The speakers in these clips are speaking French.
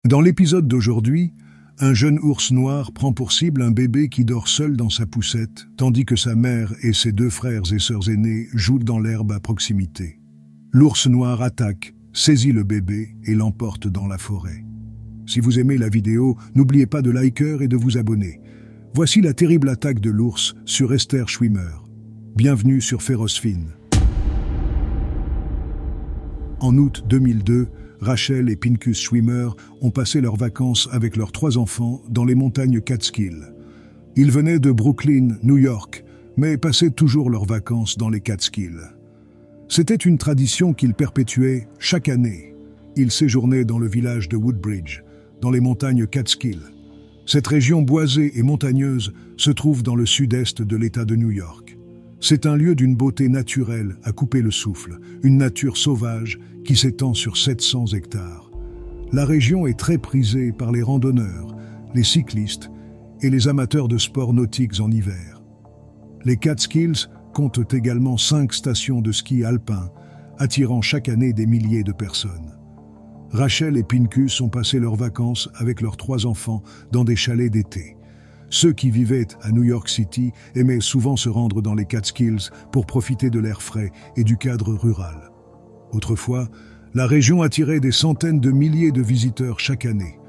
Dans l'épisode d'aujourd'hui, un jeune ours noir prend pour cible un bébé qui dort seul dans sa poussette, tandis que sa mère et ses deux frères et sœurs aînés jouent dans l'herbe à proximité. L'ours noir attaque, saisit le bébé et l'emporte dans la forêt. Si vous aimez la vidéo, n'oubliez pas de liker et de vous abonner. Voici la terrible attaque de l'ours sur Esther Schwimmer. Bienvenue sur Ferocefin. En août 2002, Rachel et Pincus Schwimmer ont passé leurs vacances avec leurs 3 enfants dans les montagnes Catskills. Ils venaient de Brooklyn, New York, mais passaient toujours leurs vacances dans les Catskills. C'était une tradition qu'ils perpétuaient chaque année. Ils séjournaient dans le village de Woodbridge, dans les montagnes Catskills. Cette région boisée et montagneuse se trouve dans le sud-est de l'État de New York. C'est un lieu d'une beauté naturelle à couper le souffle, une nature sauvage qui s'étend sur 700 hectares. La région est très prisée par les randonneurs, les cyclistes et les amateurs de sports nautiques en hiver. Les Catskills comptent également 5 stations de ski alpin, attirant chaque année des milliers de personnes. Rachel et Pincus ont passé leurs vacances avec leurs 3 enfants dans des chalets d'été. Ceux qui vivaient à New York City aimaient souvent se rendre dans les Catskills pour profiter de l'air frais et du cadre rural. Autrefois, la région attirait des centaines de milliers de visiteurs chaque année.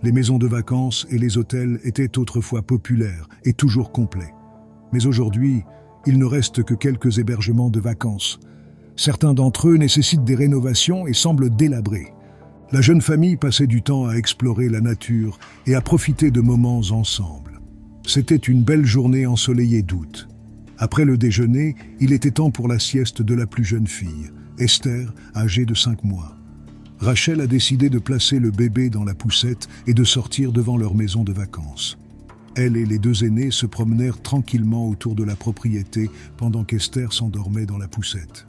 Les maisons de vacances et les hôtels étaient autrefois populaires et toujours complets. Mais aujourd'hui, il ne reste que quelques hébergements de vacances. Certains d'entre eux nécessitent des rénovations et semblent délabrés. La jeune famille passait du temps à explorer la nature et à profiter de moments ensemble. C'était une belle journée ensoleillée d'août. Après le déjeuner, il était temps pour la sieste de la plus jeune fille, Esther, âgée de 5 mois. Rachel a décidé de placer le bébé dans la poussette et de sortir devant leur maison de vacances. Elle et les 2 aînés se promenèrent tranquillement autour de la propriété pendant qu'Esther s'endormait dans la poussette.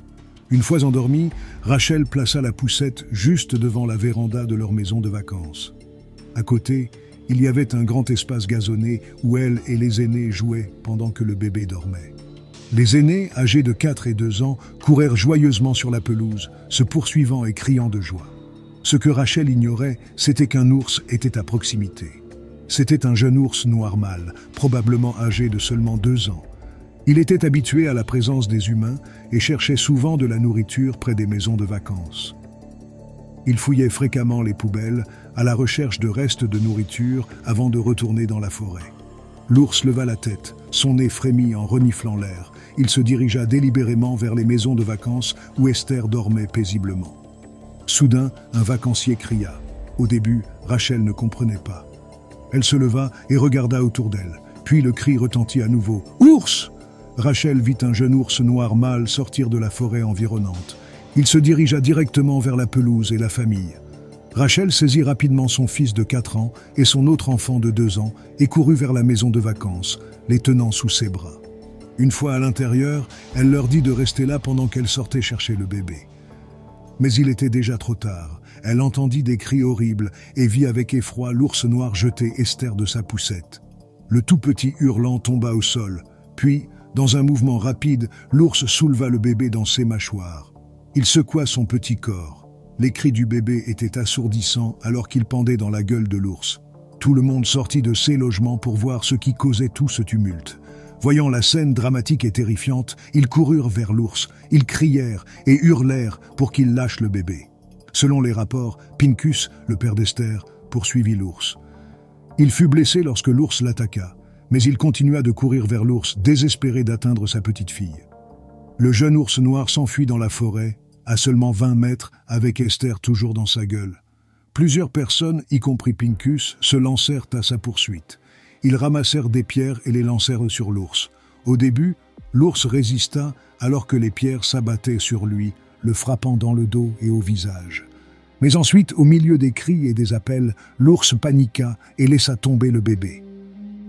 Une fois endormie, Rachel plaça la poussette juste devant la véranda de leur maison de vacances. À côté, il y avait un grand espace gazonné où elle et les aînés jouaient pendant que le bébé dormait. Les aînés, âgés de 4 et 2 ans, courèrent joyeusement sur la pelouse, se poursuivant et criant de joie. Ce que Rachel ignorait, c'était qu'un ours était à proximité. C'était un jeune ours noir mâle, probablement âgé de seulement 2 ans. Il était habitué à la présence des humains et cherchait souvent de la nourriture près des maisons de vacances. Il fouillait fréquemment les poubelles à la recherche de restes de nourriture avant de retourner dans la forêt. L'ours leva la tête, son nez frémit en reniflant l'air. Il se dirigea délibérément vers les maisons de vacances où Esther dormait paisiblement. Soudain, un vacancier cria. Au début, Rachel ne comprenait pas. Elle se leva et regarda autour d'elle. Puis le cri retentit à nouveau. « Ours !» Rachel vit un jeune ours noir mâle sortir de la forêt environnante. Il se dirigea directement vers la pelouse et la famille. Rachel saisit rapidement son fils de 4 ans et son autre enfant de 2 ans et courut vers la maison de vacances, les tenant sous ses bras. Une fois à l'intérieur, elle leur dit de rester là pendant qu'elle sortait chercher le bébé. Mais il était déjà trop tard. Elle entendit des cris horribles et vit avec effroi l'ours noir jeter Esther de sa poussette. Le tout petit hurlant tomba au sol, puis, dans un mouvement rapide, l'ours souleva le bébé dans ses mâchoires. Il secoua son petit corps. Les cris du bébé étaient assourdissants alors qu'il pendait dans la gueule de l'ours. Tout le monde sortit de ses logements pour voir ce qui causait tout ce tumulte. Voyant la scène dramatique et terrifiante, ils coururent vers l'ours. Ils crièrent et hurlèrent pour qu'il lâche le bébé. Selon les rapports, Pincus, le père d'Esther, poursuivit l'ours. Il fut blessé lorsque l'ours l'attaqua, mais il continua de courir vers l'ours, désespéré d'atteindre sa petite fille. Le jeune ours noir s'enfuit dans la forêt, à seulement 20 mètres, avec Esther toujours dans sa gueule. Plusieurs personnes, y compris Pincus, se lancèrent à sa poursuite. Ils ramassèrent des pierres et les lancèrent sur l'ours. Au début, l'ours résista alors que les pierres s'abattaient sur lui, le frappant dans le dos et au visage. Mais ensuite, au milieu des cris et des appels, l'ours paniqua et laissa tomber le bébé.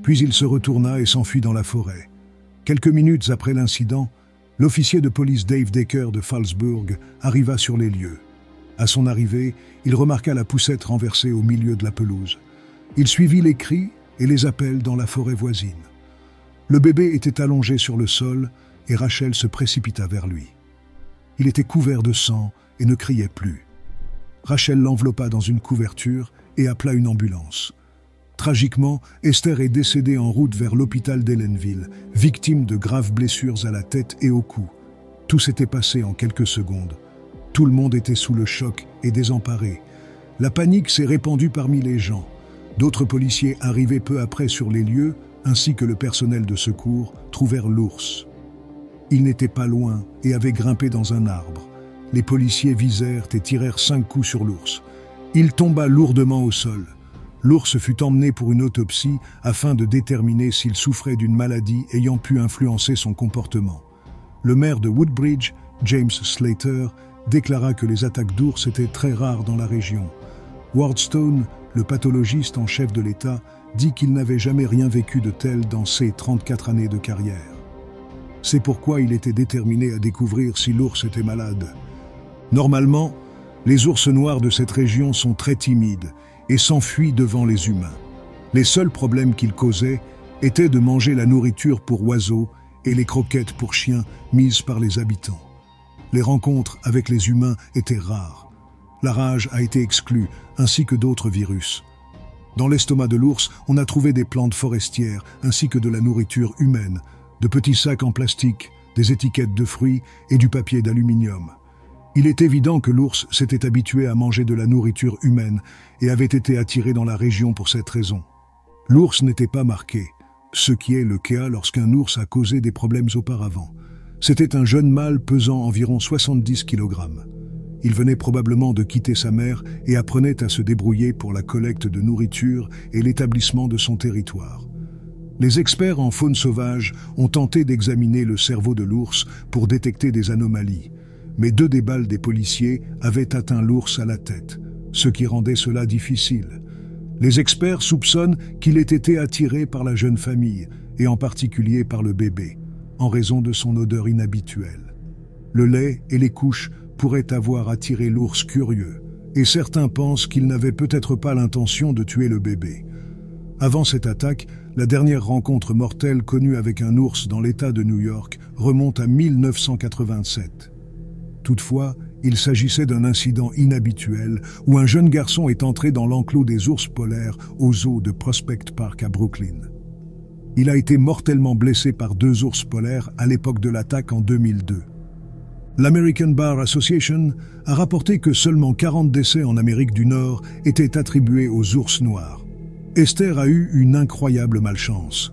Puis il se retourna et s'enfuit dans la forêt. Quelques minutes après l'incident, l'officier de police Dave Decker de Fallsburg arriva sur les lieux. À son arrivée, il remarqua la poussette renversée au milieu de la pelouse. Il suivit les cris et les appels dans la forêt voisine. Le bébé était allongé sur le sol et Rachel se précipita vers lui. Il était couvert de sang et ne criait plus. Rachel l'enveloppa dans une couverture et appela une ambulance. Tragiquement, Esther est décédée en route vers l'hôpital d'Ellenville, victime de graves blessures à la tête et au cou. Tout s'était passé en quelques secondes. Tout le monde était sous le choc et désemparé. La panique s'est répandue parmi les gens. D'autres policiers arrivés peu après sur les lieux, ainsi que le personnel de secours, trouvèrent l'ours. Il n'était pas loin et avait grimpé dans un arbre. Les policiers visèrent et tirèrent 5 coups sur l'ours. Il tomba lourdement au sol. L'ours fut emmené pour une autopsie afin de déterminer s'il souffrait d'une maladie ayant pu influencer son comportement. Le maire de Woodbridge, James Slater, déclara que les attaques d'ours étaient très rares dans la région. Ward Stone, le pathologiste en chef de l'État, dit qu'il n'avait jamais rien vécu de tel dans ses 34 années de carrière. C'est pourquoi il était déterminé à découvrir si l'ours était malade. Normalement, les ours noirs de cette région sont très timides et s'enfuient devant les humains. Les seuls problèmes qu'ils causaient étaient de manger la nourriture pour oiseaux et les croquettes pour chiens mises par les habitants. Les rencontres avec les humains étaient rares. La rage a été exclue, ainsi que d'autres virus. Dans l'estomac de l'ours, on a trouvé des plantes forestières, ainsi que de la nourriture humaine, de petits sacs en plastique, des étiquettes de fruits et du papier d'aluminium. Il est évident que l'ours s'était habitué à manger de la nourriture humaine et avait été attiré dans la région pour cette raison. L'ours n'était pas marqué, ce qui est le cas lorsqu'un ours a causé des problèmes auparavant. C'était un jeune mâle pesant environ 70 kg. Il venait probablement de quitter sa mère et apprenait à se débrouiller pour la collecte de nourriture et l'établissement de son territoire. Les experts en faune sauvage ont tenté d'examiner le cerveau de l'ours pour détecter des anomalies, mais 2 des balles des policiers avaient atteint l'ours à la tête, ce qui rendait cela difficile. Les experts soupçonnent qu'il ait été attiré par la jeune famille, et en particulier par le bébé, en raison de son odeur inhabituelle. Le lait et les couches pourraient avoir attiré l'ours curieux, et certains pensent qu'il n'avait peut-être pas l'intention de tuer le bébé. Avant cette attaque, la dernière rencontre mortelle connue avec un ours dans l'État de New York remonte à 1987. Toutefois, il s'agissait d'un incident inhabituel où un jeune garçon est entré dans l'enclos des ours polaires au zoo de Prospect Park à Brooklyn. Il a été mortellement blessé par 2 ours polaires à l'époque de l'attaque en 2002. L'American Bar Association a rapporté que seulement 40 décès en Amérique du Nord étaient attribués aux ours noirs. Esther a eu une incroyable malchance.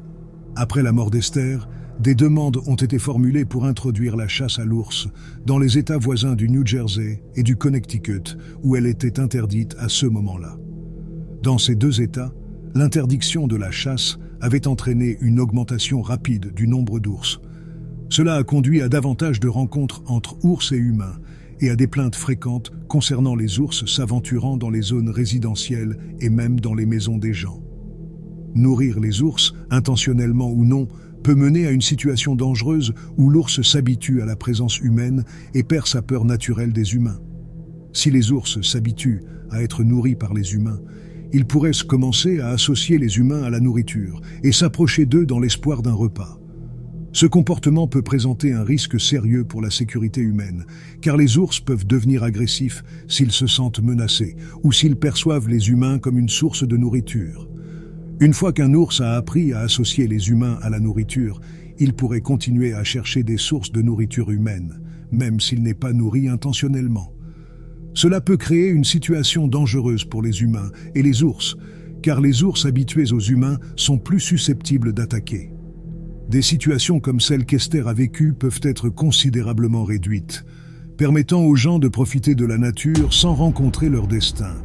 Après la mort d'Esther, des demandes ont été formulées pour introduire la chasse à l'ours dans les États voisins du New Jersey et du Connecticut, où elle était interdite à ce moment-là. Dans ces 2 États, l'interdiction de la chasse avait entraîné une augmentation rapide du nombre d'ours. Cela a conduit à davantage de rencontres entre ours et humains et à des plaintes fréquentes concernant les ours s'aventurant dans les zones résidentielles et même dans les maisons des gens. Nourrir les ours, intentionnellement ou non, peut mener à une situation dangereuse où l'ours s'habitue à la présence humaine et perd sa peur naturelle des humains. Si les ours s'habituent à être nourris par les humains, ils pourraient commencer à associer les humains à la nourriture et s'approcher d'eux dans l'espoir d'un repas. Ce comportement peut présenter un risque sérieux pour la sécurité humaine, car les ours peuvent devenir agressifs s'ils se sentent menacés ou s'ils perçoivent les humains comme une source de nourriture. Une fois qu'un ours a appris à associer les humains à la nourriture, il pourrait continuer à chercher des sources de nourriture humaine, même s'il n'est pas nourri intentionnellement. Cela peut créer une situation dangereuse pour les humains et les ours, car les ours habitués aux humains sont plus susceptibles d'attaquer. Des situations comme celle qu'Esther a vécue peuvent être considérablement réduites, permettant aux gens de profiter de la nature sans rencontrer leur destin.